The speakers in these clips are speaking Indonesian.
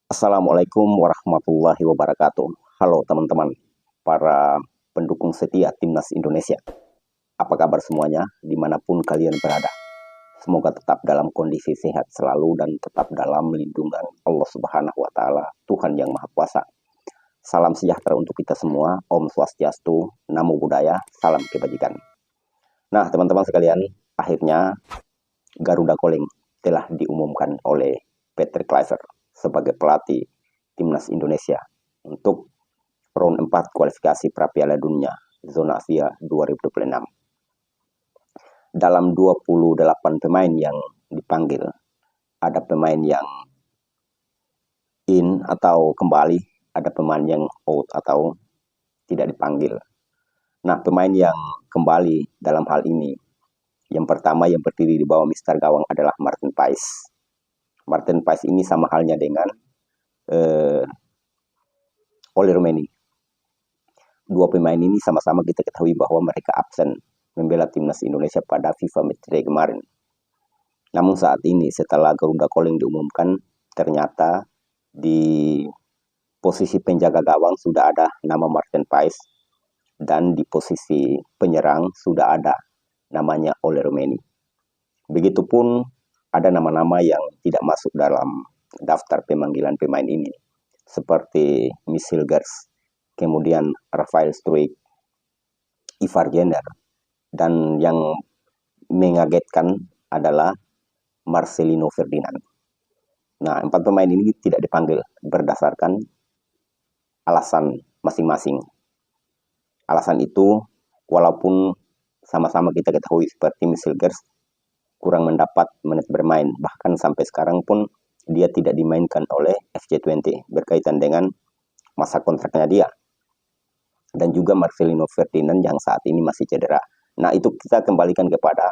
Assalamualaikum warahmatullahi wabarakatuh. Halo teman-teman, para pendukung setia Timnas Indonesia. Apa kabar semuanya, dimanapun kalian berada? Semoga tetap dalam kondisi sehat selalu dan tetap dalam lindungan Allah Subhanahu wa Ta'ala, Tuhan yang Maha Kuasa. Salam sejahtera untuk kita semua. Om Swastiastu, Namo Buddhaya, salam kebajikan. Nah, teman-teman sekalian, akhirnya Garuda Calling telah diumumkan oleh Patrick Kluivert sebagai pelatih Timnas Indonesia untuk round 4 kualifikasi Piala Dunia Zona Asia 2026. Dalam 28 pemain yang dipanggil, ada pemain yang in atau kembali, ada pemain yang out atau tidak dipanggil. Nah, pemain yang kembali dalam hal ini, yang pertama yang berdiri di bawah Mister Gawang adalah Martin Paes. Martin Paes ini sama halnya dengan Oli Romeni. Dua pemain ini sama-sama kita ketahui bahwa mereka absen membela Timnas Indonesia pada FIFA Matchday kemarin. Namun saat ini setelah Garuda Calling diumumkan, ternyata di posisi penjaga gawang sudah ada nama Martin Paes dan di posisi penyerang sudah ada namanya Oli Romeni. Begitupun ada nama-nama yang tidak masuk dalam daftar pemanggilan pemain ini, seperti Michel Gers, kemudian Rafael Struijk, Ivar Jenner, dan yang mengagetkan adalah Marcelino Ferdinand. Nah, 4 pemain ini tidak dipanggil berdasarkan alasan masing-masing. Alasan itu, walaupun sama-sama kita ketahui seperti Michel Gers kurang mendapat menit bermain, bahkan sampai sekarang pun dia tidak dimainkan oleh FC20 berkaitan dengan masa kontraknya dia. Dan juga Marcelino Ferdinand yang saat ini masih cedera. Nah, itu kita kembalikan kepada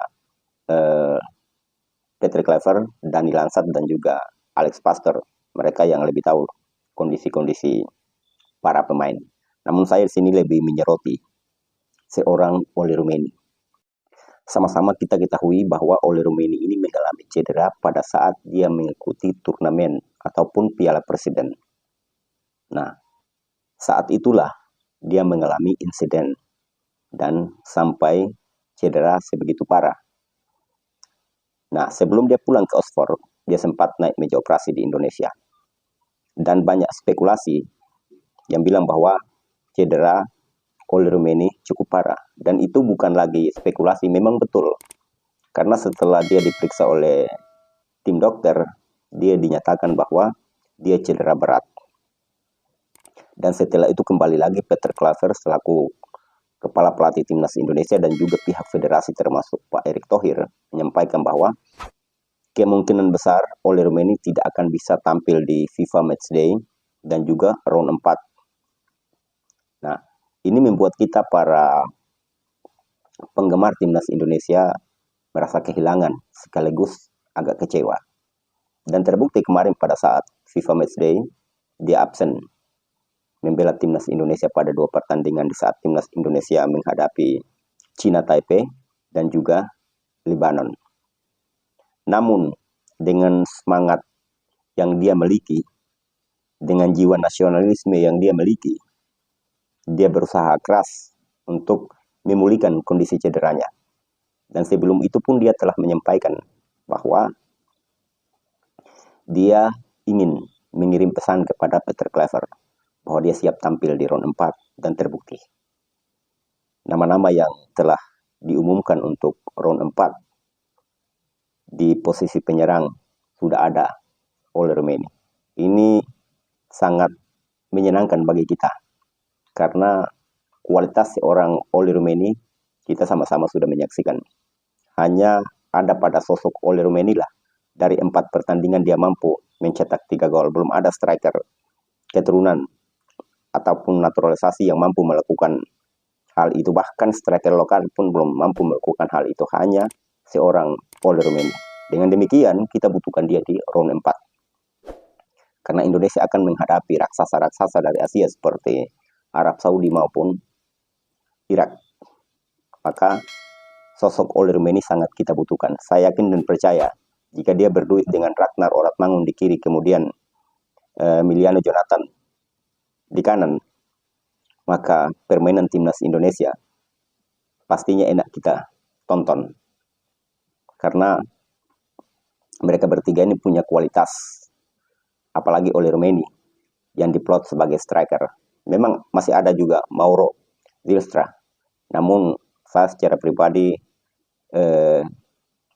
Patrick Kluivert, Dani Lansat, dan juga Alex Pastor. Mereka yang lebih tahu kondisi-kondisi para pemain. Namun saya di sini lebih menyoroti seorang Oli Romeni. Sama-sama kita ketahui bahwa Oli Romeni ini mengalami cedera pada saat dia mengikuti turnamen ataupun Piala Presiden. Nah, saat itulah dia mengalami insiden dan sampai cedera sebegitu parah. Nah, sebelum dia pulang ke Oxford, dia sempat naik meja operasi di Indonesia. Dan banyak spekulasi yang bilang bahwa cedera Oli Romeni cukup parah. Dan itu bukan lagi spekulasi, memang betul. Karena setelah dia diperiksa oleh tim dokter, dia dinyatakan bahwa dia cedera berat. Dan setelah itu kembali lagi Patrick Kluivert selaku kepala pelatih Timnas Indonesia dan juga pihak federasi termasuk Pak Erick Thohir menyampaikan bahwa kemungkinan besar Oli Romeni tidak akan bisa tampil di FIFA Matchday dan juga round 4. Nah, ini membuat kita para penggemar Timnas Indonesia merasa kehilangan sekaligus agak kecewa. Dan terbukti kemarin pada saat FIFA Matchday, dia absen membela Timnas Indonesia pada 2 pertandingan di saat Timnas Indonesia menghadapi China Taipei dan juga Lebanon. Namun, dengan semangat yang dia miliki, dengan jiwa nasionalisme yang dia miliki, dia berusaha keras untuk memulihkan kondisi cederanya. Dan sebelum itu pun dia telah menyampaikan bahwa dia ingin mengirim pesan kepada Patrick Kluivert bahwa dia siap tampil di round 4 dan terbukti. Nama-nama yang telah diumumkan untuk round 4 di posisi penyerang sudah ada Oli Romeni. Ini sangat menyenangkan bagi kita karena kualitas seorang Oli Romeni kita sama-sama sudah menyaksikan. Hanya ada pada sosok Oli Romeni lah dari 4 pertandingan dia mampu mencetak 3 gol. Belum ada striker keturunan ataupun naturalisasi yang mampu melakukan hal itu. Bahkan striker lokal pun belum mampu melakukan hal itu. Hanya seorang Oli Romeni. Dengan demikian kita butuhkan dia di round 4. Karena Indonesia akan menghadapi raksasa-raksasa dari Asia seperti Arab Saudi maupun Irak. Maka sosok Oli Romeni sangat kita butuhkan. Saya yakin dan percaya jika dia berduit dengan Ragnar Oratmangun di kiri, kemudian Emiliano Jonathan di kanan, maka permainan timnas Indonesia pastinya enak kita tonton. Karena mereka bertiga ini punya kualitas. Apalagi oleh Romeni yang diplot sebagai striker. Memang masih ada juga Mauro Wilstra. Namun saya secara pribadi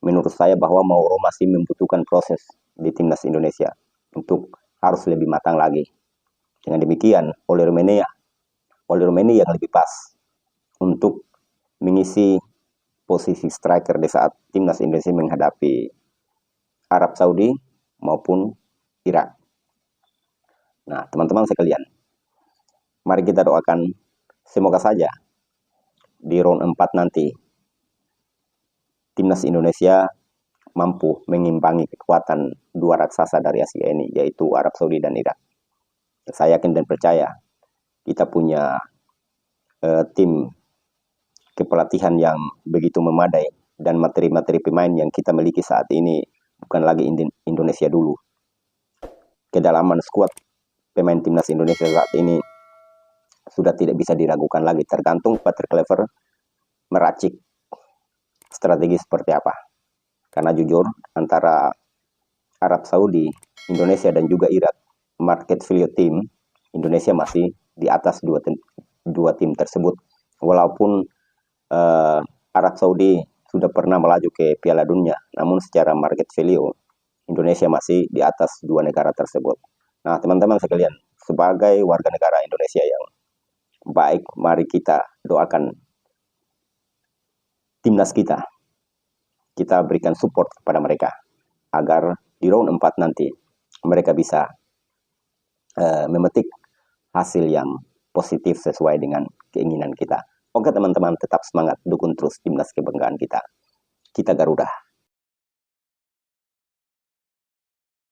menurut saya bahwa Mauro masih membutuhkan proses di timnas Indonesia untuk harus lebih matang lagi. Dengan demikian, oleh Romeni yang lebih pas untuk mengisi posisi striker di saat timnas Indonesia menghadapi Arab Saudi maupun Irak. Nah, teman-teman sekalian, mari kita doakan semoga saja di round 4 nanti timnas Indonesia mampu mengimbangi kekuatan dua raksasa dari Asia ini, yaitu Arab Saudi dan Irak. Saya yakin dan percaya kita punya tim kepelatihan yang begitu memadai dan materi-materi pemain yang kita miliki saat ini bukan lagi Indonesia dulu. Kedalaman skuad pemain timnas Indonesia saat ini sudah tidak bisa diragukan lagi, tergantung Patrick Kluivert meracik strategi seperti apa. Karena jujur, antara Arab Saudi, Indonesia dan juga Irak, market value tim Indonesia masih di atas dua tim tersebut. Walaupun Arab Saudi sudah pernah melaju ke Piala Dunia, namun secara market value Indonesia masih di atas dua negara tersebut. Nah, teman-teman sekalian, sebagai warga negara Indonesia yang baik, mari kita doakan timnas kita. Kita berikan support kepada mereka agar di round 4 nanti mereka bisa memetik hasil yang positif sesuai dengan keinginan kita. Oke teman-teman, tetap semangat, dukung terus timnas kebanggaan kita. Kita Garuda.